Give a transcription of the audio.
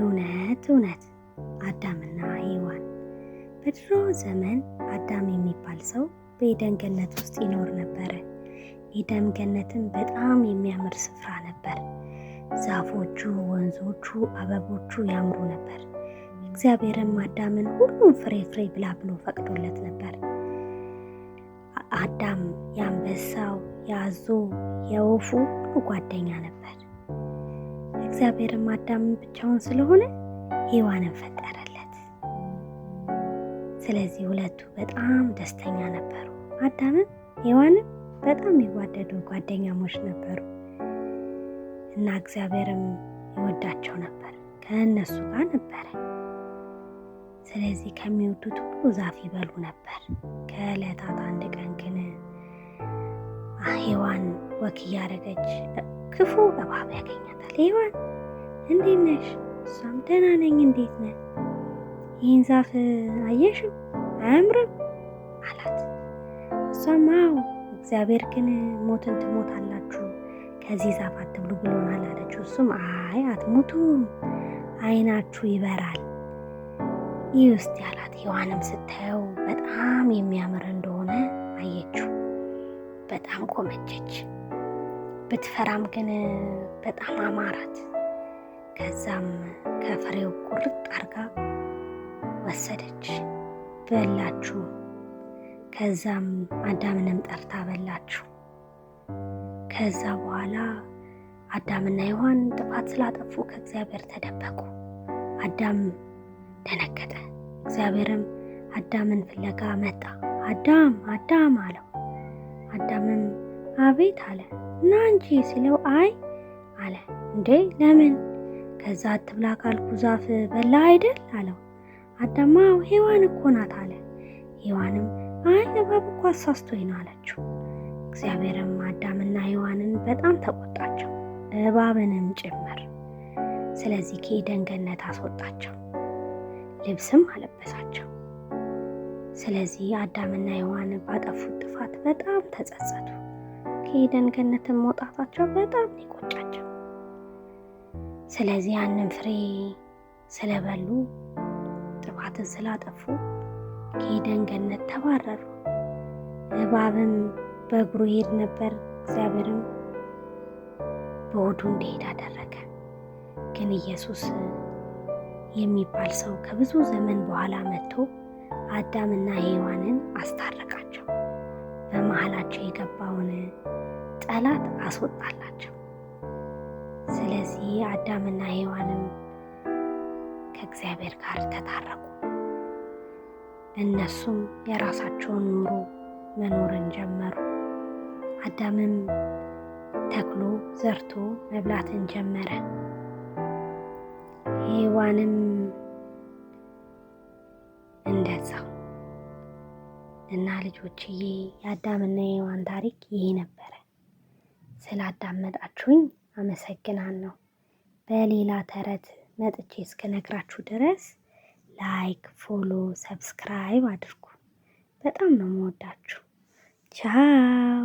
እውነት እውነት አዳምና ሔዋን። በድሮ ዘመን አዳም የሚባል ሰው በኤደን ገነት ውስጥ ይኖር ነበረ። ኤደን ገነትም በጣም የሚያምር ስፍራ ነበር። ዛፎቹ፣ ወንዞቹ፣ አበቦቹ ያምሩ ነበር። እግዚአብሔርም አዳምን ሁሉም ፍሬ ብላ ብሎ ፈቅዶለት ነበር። አዳም የአንበሳው፣ የአዞ፣ የወፉ ሁሉ ጓደኛ ነበር። እግዚአብሔርም አዳምን ብቻውን ስለሆነ ሔዋንን ፈጠረለት። ስለዚህ ሁለቱ በጣም ደስተኛ ነበሩ። አዳምም ሔዋንም በጣም የሚዋደዱ ጓደኛሞች ነበሩ እና እግዚአብሔርም ይወዳቸው ነበር፣ ከእነሱ ጋር ነበረ። ስለዚህ ከሚወዱት ሁሉ ዛፍ ይበሉ ነበር። ከዕለታት አንድ ቀን ግን ሔዋን ወክ እያደረገች ክፉ እባብ ያገኛታል። ሔዋን እንዴት ነሽ? እሷም ደህና ነኝ፣ እንዴት ነህ? ይህን ዛፍ አየሽው? አያምርም አላት። እሷም አዎ፣ እግዚአብሔር ግን ሞትን ትሞታላችሁ ከዚህ ዛፍ አትብሉ ብሎናል አለችው። እሱም አይ አትሞቱም፣ ዓይናችሁ ይበራል ይህ ውስጥ ያላት። ሔዋንም ስታየው በጣም የሚያምር እንደሆነ አየችው። በጣም ቆመቸች። ብትፈራም ግን በጣም አማራት። ከዛም ከፍሬው ቁርጥ አርጋ ወሰደች፣ በላችሁ። ከዛም አዳምንም ጠርታ በላችሁ። ከዛ በኋላ አዳምና ሔዋን ጥፋት ስላጠፉ ከእግዚአብሔር ተደበቁ። አዳም ደነገጠ። እግዚአብሔርም አዳምን ፍለጋ መጣ። አዳም አዳም አለው። አዳምም አቤት አለ። እና እንጂ ሲለው አይ አለ። እንዴ ለምን? ከዛ አትብላ ካልኩ ዛፍ በላ አይደል አለው። አዳም አዎ ሔዋን እኮ ናት አለ። ሔዋንም አይ እባብ እኮ አሳስቶኝ ነው አለችው። እግዚአብሔርም አዳምና ሔዋንን በጣም ተቆጣቸው፣ እባብንም ጭምር። ስለዚህ ከኤደን ገነት አስወጣቸው፣ ልብስም አለበሳቸው። ስለዚህ አዳምና ሔዋን ባጠፉት ጥፋት በጣም ተጸጸቱ። ከኤደን ገነትም መውጣታቸው በጣም ይቆጫቸው። ስለዚህ ያንን ፍሬ ስለበሉ ጥፋትን ስላጠፉ ከኤደን ገነት ተባረሩ። እባብም በእግሩ ይሄድ ነበር፣ እግዚአብሔርም በሆዱ እንዲሄድ አደረገ። ግን ኢየሱስ የሚባል ሰው ከብዙ ዘመን በኋላ መጥቶ አዳምና ሔዋንን አስታረቃቸው። በመሃላቸው የገባውን ጠላት አስወጣላቸው። ስለዚህ አዳምና ሔዋንም ከእግዚአብሔር ጋር ተታረቁ። እነሱም የራሳቸውን ኑሮ መኖርን ጀመሩ። አዳምም ተክሎ ዘርቶ መብላትን ጀመረ። ሔዋንም እንደዛው። እና ልጆችዬ የአዳምና የሔዋን ታሪክ ይሄ ነበረ። ስላዳመጣችሁኝ አመሰግናለሁ። በሌላ ተረት መጥቼ እስከነግራችሁ ድረስ ላይክ፣ ፎሎ፣ ሰብስክራይብ አድርጉ። በጣም ነው የምወዳችሁ። ቻው